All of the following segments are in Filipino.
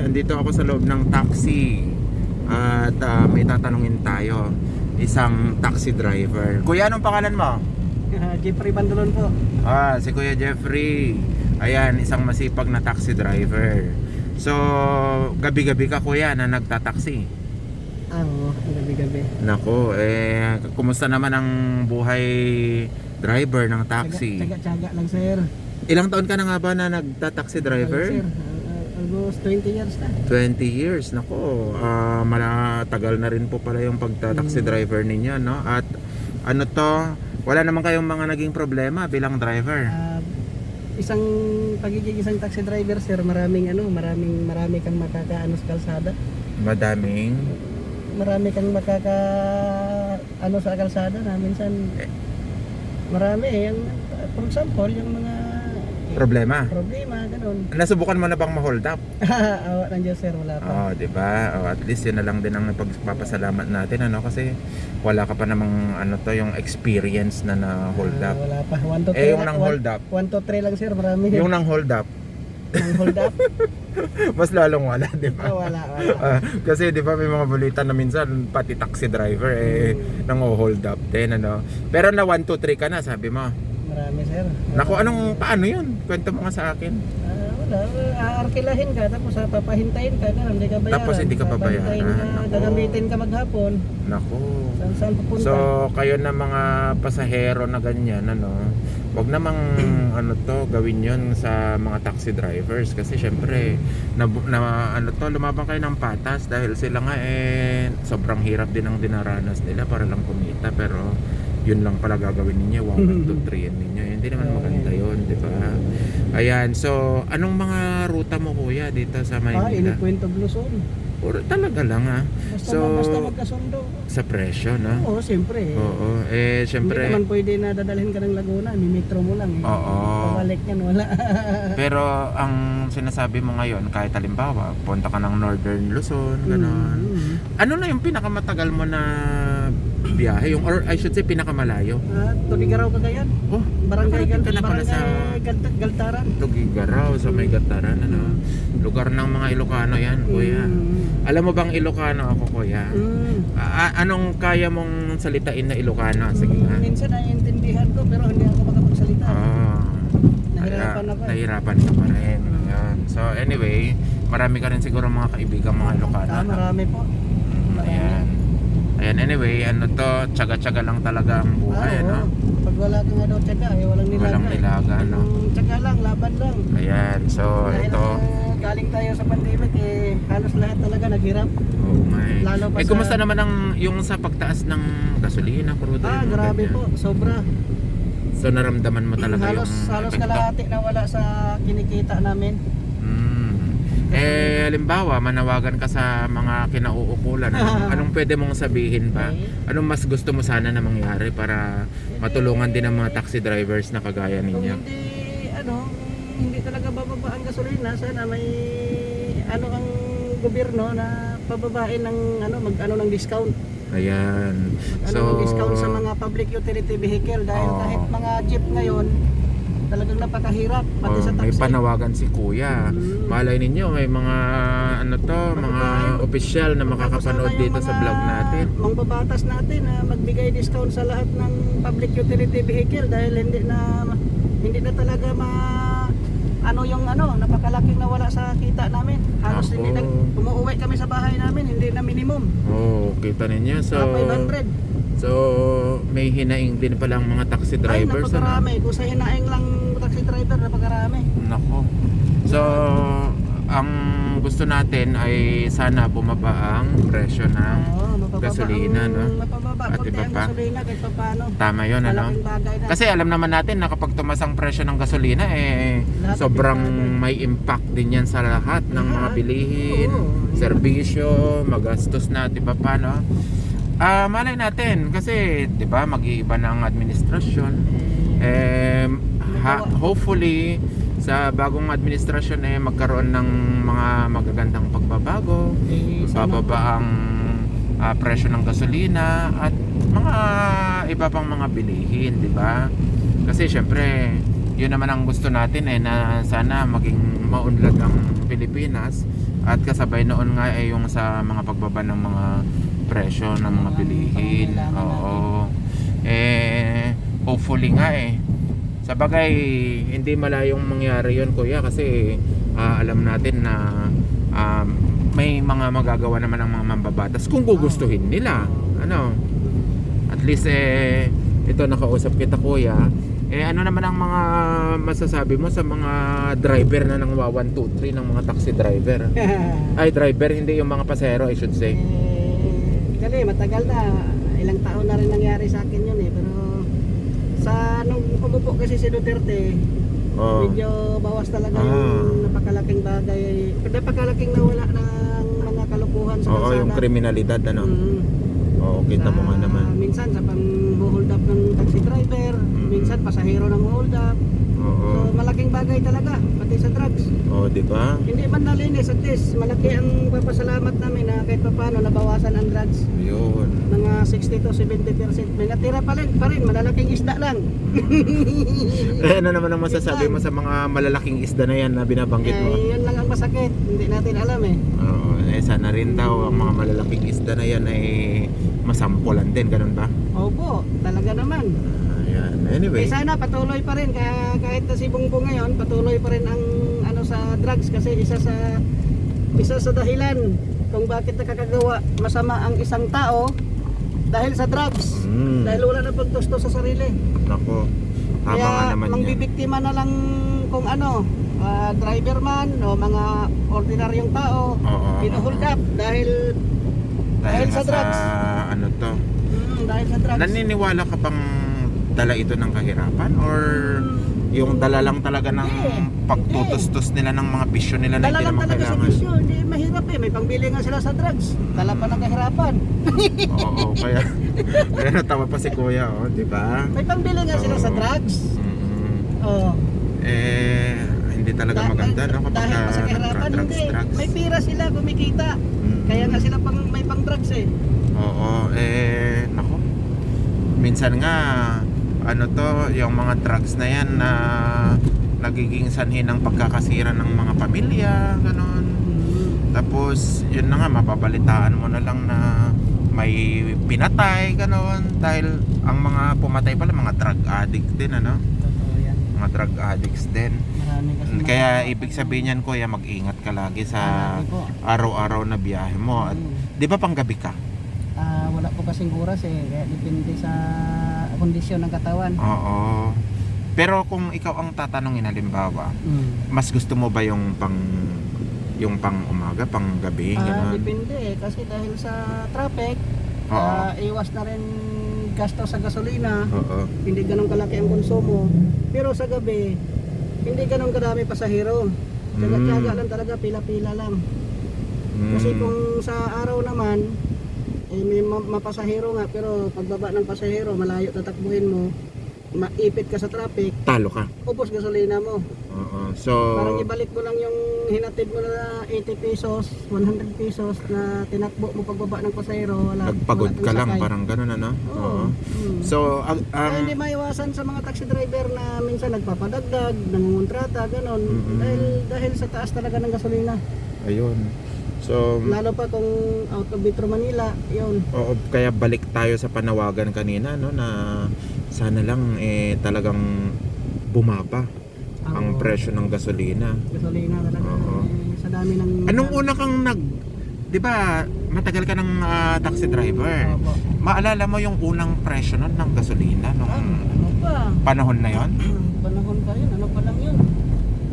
andito ako sa loob ng taxi. At may tatanungin tayo. Isang taxi driver. Kuya, anong pangalan mo? Jeffrey Bandolon po. Si Kuya Jeffrey. Ayan, isang masipag na taxi driver. So, gabi-gabi ka kuya na nagtataksi. Oo, gabi-gabi. Nako, kumusta naman ang buhay driver ng taxi? Tsaga-tsaga lang sir. Ilang taon ka na nga ba na nagtataxi driver? Sir, almost 20 years na. 20 years, nako. Tagal na rin po pala yung pagtataxi driver ninyo, no? At ano to, wala naman kayong mga naging problema bilang driver? Pagiging isang taxi driver sir, marami kang makakaano sa kalsada. Marami kang ano sa kalsada na minsan marami yung for example yung mga Problema, ganun. nasubukan mo na bang ma-hold up? Awa ng Diyos sir, wala pa. Di ba? At least yun na lang din ang pagpapasalamat natin, ano, kasi wala ka pa namang yung experience na hold up. Wala pa. 1 to 3 yung nang hold up. 1 to 3 lang sir, marami. Yung nang hold up, Nang hold up? mas lalong wala, di ba? Wala. Kasi di ba may mga balita na minsan pati taxi driver nang hold up din, ano. Pero na 1 to 3 ka na, sabi mo. Marami sir. Naku, paano yun? Kwento mo nga sa akin. Wala, aarkilahin ka tapos papahintayin ka, hindi ka bayaran. Tapos hindi ka pabayaran. Nako. Gagamitin ka maghapon. Naku. Saan pupunta? So, kayo na mga pasahero na ganyan, wag namang gawin yon sa mga taxi drivers kasi syempre lumaban kayo ng patas dahil sila nga sobrang hirap din ang dinaranas nila para lang kumita, pero yun lang pala gagawin ninyo, 1 to 3 ninyo. Hindi naman maganda yun, di ba? Ayan, so anong mga ruta mo kuya dito sa Maynila? Inikwento Luzon. Talaga lang Basta magkasundo. Sa presyo, no? Oo, siyempre. Oo, siyempre. Hindi naman pwede na dadalhin ka ng Laguna, mimitro mo lang. Oo. Pabalik yan, wala. Pero ang sinasabi mo ngayon, kahit halimbawa, punta ka ng Northern Luzon, gano'n. Ano na yung pinakamatagal mo na biyahe? Or I should say, pinakamalayo? Tugigaraw ka gayan. Barangay nakarating ka na pala sa Galtaran. Tugigaraw, sa may Galtaran, lugar ng mga Ilocano yan, kuya. Alam mo bang Ilocano ako, kuya? Anong kaya mong salitain na Ilocano? Sige nga. Minsan naiintindihan ko pero hindi ako makapagsalita. Nahirapan ako. Nahirapan ka pa rin. Ayan. So anyway, marami ka rin siguro mga kaibigan mga Ilocano. Marami po. Ayan, anyway, tsaga-tsaga lang talaga ang buhay, Pag wala ka nga daw tsaga, walang nilaga. Walang nilaga, Tsaga lang, laban lang. Ayan, so dahil ito. Galing tayo sa pandemic, halos lahat talaga naghirap. Oh my. Lalo pa Kumusta naman yung sa pagtaas ng gasolina, crudo? Grabe po, sobra. So naramdaman mo talaga halos epekto? kalahati na wala sa kinikita namin. Halimbawa, manawagan ka sa mga kinauukulan. Anong pwede mong sabihin pa? Anong mas gusto mo sana na mangyari para matulungan din ang mga taxi drivers na kagaya ninyo? Hindi talaga bababa ang gasolina. Sana may ang gobyerno na pababain ng ng discount. Ayan. Ng discount sa mga public utility vehicle dahil kahit mga jeep ngayon talagang napakahirap pati sa taxi. May panawagan si kuya. Malay ninyo may mga mga opisyal na makakapanood dito sa vlog natin. Mga babatas natin na magbigay discount sa lahat ng public utility vehicle dahil hindi na talaga napakalaking nawala sa kita namin. Halos hindi na umuwi kami sa bahay namin, hindi na minimum. Kita ninyo. So 500. So may hinaing din pala ang mga taxi drivers. Napakarami. Kung sa hinaing lang taxi driver, napakarami. Nako. So ang gusto natin ay sana bumaba ang presyo ng gasolina, Mapababa at konti iba ang pa. gasolina kahit paano. Tama yun, Malaking bagay na. Kasi alam naman natin na kapag tumas ang presyo ng gasolina, sobrang may impact din yan sa lahat ng mga bilihin, serbisyo, magastos na, di ba pa, no? Malay natin kasi 'di ba mag-iiba na ang administrasyon. Hopefully sa bagong administrasyon magkaroon ng mga magagandang pagbabago, bababa ang presyo ng gasolina at mga iba pang mga bilihin, 'di ba? Kasi syempre, yun naman ang gusto natin na sana maging maunlad ang Pilipinas. At kasabay noon nga ay yung sa mga pagbaba ng mga presyo ng mga bilihin. Oo. Hopefully nga sa bagay, hindi malayong mangyari yun, kuya, kasi alam natin na may mga magagawa naman ng mga mambabatas kung gugustuhin nila. Ano? At least ito nakausap kita, kuya. Ano naman ang mga masasabi mo sa mga driver na nang 1, 2, 3 ng mga taxi driver? Ay, driver, hindi yung mga pasahero, I should say. Kasi matagal na, ilang taon na rin nangyari sa akin yun pero nung umupo kasi si Duterte, medyo bawas talaga yung napakalaking bagay, napakalaking nawala ng mga kalukuhan sa kalsada. Yung kriminalidad, ano? Kita mo nga naman. Minsan sa pang-hold up ng taxi driver, minsan pasahero ng hold up. So malaking bagay talaga, pati sa drugs. Di ba? Hindi man nalinis, at least malaki ang papasalamat namin na kahit paano nabawasan ang drugs. Yun. Mga 60 to 70%. May natira pa rin, malalaking isda lang. Ano naman ang masasabi mo sa mga malalaking isda na yan na binabanggit mo? Yun lang ang masakit, hindi natin alam Sana rin daw ang mga malalaking isda na yan ay masampulan din, ganun ba? Opo, talaga naman. Anyway. Sana patuloy pa rin, kahit na si Bongbong ngayon, patuloy pa rin ang sa drugs, kasi isa sa dahilan kung bakit nakakagawa masama ang isang tao dahil sa drugs. Dahil wala na pagtusto sa sarili. Nako. Tama nga naman yan. Mangbibiktima na lang kung driver man o mga ordinaryong tao, pinuhold up dahil sa drugs. Dahil sa drugs. Naniniwala ka bang dala ito ng kahirapan or yung dala lang talaga ng pagtutustos nila ng mga bisyo nila na dala hindi lang naman talaga sa kailangan? bisyo, hindi mahirap may pangbili nga sila sa drugs, dala pa ng kahirapan. Kaya natawa pa si kuya, di ba? May pangbili nga sila sa drugs. Hindi talaga maganda, no? Kapag dahil pa sa kahirapan, hindi. May pira sila, kumikita. Kaya nga sila may pang drugs nako. Minsan nga yung mga drugs na yan na nagiging sanhi ng pagkakasira ng mga pamilya, ganon. Tapos yun na nga, mapapalitaan mo na lang na may pinatay, ganon, dahil ang mga pumatay pala mga drug addict din, ano? Totoo yan. Mga drug addicts din. Kaya ibig sabihin yan, kuya, mag-ingat ka lagi sa araw-araw na biyahe mo. At di ba panggabi ka? Wala po kasing oras kaya depende sa kondisyon ng katawan. Pero kung ikaw ang tatanungin, halimbawa, mas gusto mo ba yung pang umaga, pang gabi? Depende kasi dahil sa traffic, iwas na rin gasto sa gasolina. Hindi ganun kalaki ang konsumo. Pero sa gabi, hindi ganun kadami pasahero. Tiyaga lang talaga, pila-pila lang. Kasi kung sa araw naman, may mapasahero nga, pero pagbaba ng pasahero, malayo tatakbuhin mo, maipit ka sa traffic, talo ka. ubos gasolina mo. So parang ibalik mo lang yung hinatid mo na 80 pesos, 100 pesos na tinakbo mo pagbaba ng pasahero, nagpagod ka lang, sakay. parang ganun, ano? So hindi maiwasan sa mga taxi driver na minsan nagpapadagdag, nangungontrata, ganun. Dahil sa taas talaga ng gasolina. Ayun. So, lalo pa kung out of Metro Manila, yun. Kaya balik tayo sa panawagan kanina, no, na sana lang talagang bumaba ang presyo ng gasolina. Gasolina talaga. Sa dami ng Anong una kang di ba, matagal ka ng taxi driver. Maalala mo yung unang presyo nun ng gasolina nung ano pa? Panahon na yon? Panahon pa yun, ano pa lang yun?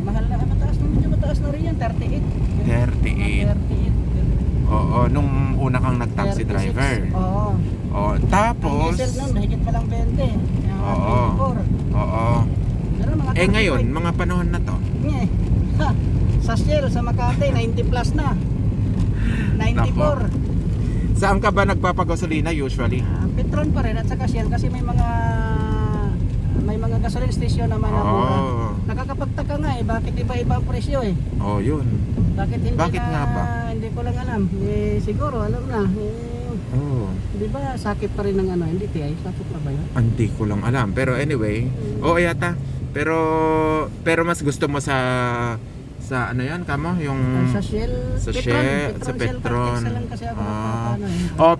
Mahal na, medyo mataas na rin yan, 38. 38. Nung una kang nag-taxi 36. driver. Tapos ang diesel nun, higit pa lang 20. 24. Ngayon, mga panahon na to. Sa Shell, sa Makati, 90 plus na. 94. Saan ka ba nagpapagasolina usually? Petron pa rin at saka Shell kasi may mga gasoline station naman na mura. Nakakapagtaka nga bakit iba-iba ang presyo yun. Bakit nga ba? Hindi ko lang alam. Siguro alam na. Di ba sakit pa rin ng hindi TI? Sakit pa ba yun? Hindi ko lang alam. Pero anyway, yata. Pero mas gusto mo sa Sa ano yan, kamo? Yung... Sa Shell, Sa Petron, Shell, sa Shell Petron. Caltex na lang kasi ako Ah. nagpapaano eh. Oh,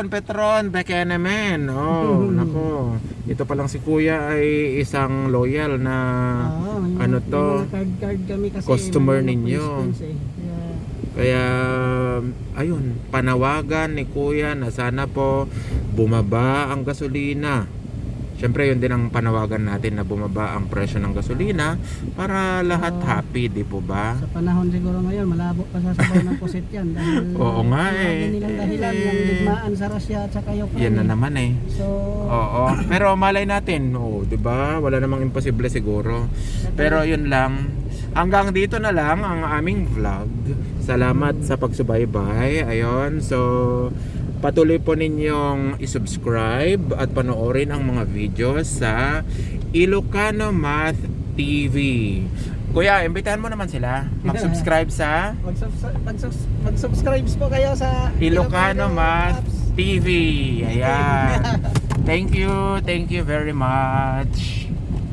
Petron, beke naman. Oh, nako. Ito pa lang si Kuya ay isang loyal na Oo, may ano mga- to, may mga card kami kasi customer may mga ninyo. points eh. Kaya ayun, panawagan ni Kuya na sana po bumaba ang gasolina. Siyempre yun din ang panawagan natin na bumaba ang presyo ng gasolina para lahat happy, di po ba? Sa panahon siguro ngayon, malabo pa sa sabaw ng pusit yan dahil Oo nga ang eh. lagi nilang dahilan yung digmaan sa Russia at saka Ukraine. Yan na naman eh. So, Oo, pero malay natin, oh, 'di ba? Wala namang imposible siguro. Pero 'yun lang. Hanggang dito na lang ang aming vlog. Salamat sa pagsubaybay. Ayun, so patuloy po ninyong i-subscribe at panoorin ang mga videos sa Ilocano Math TV. Kuya, imbitahan mo naman sila mag-subscribe sa mag-subscribe po kayo sa Ilocano Math TV. Ayan. Thank you very much.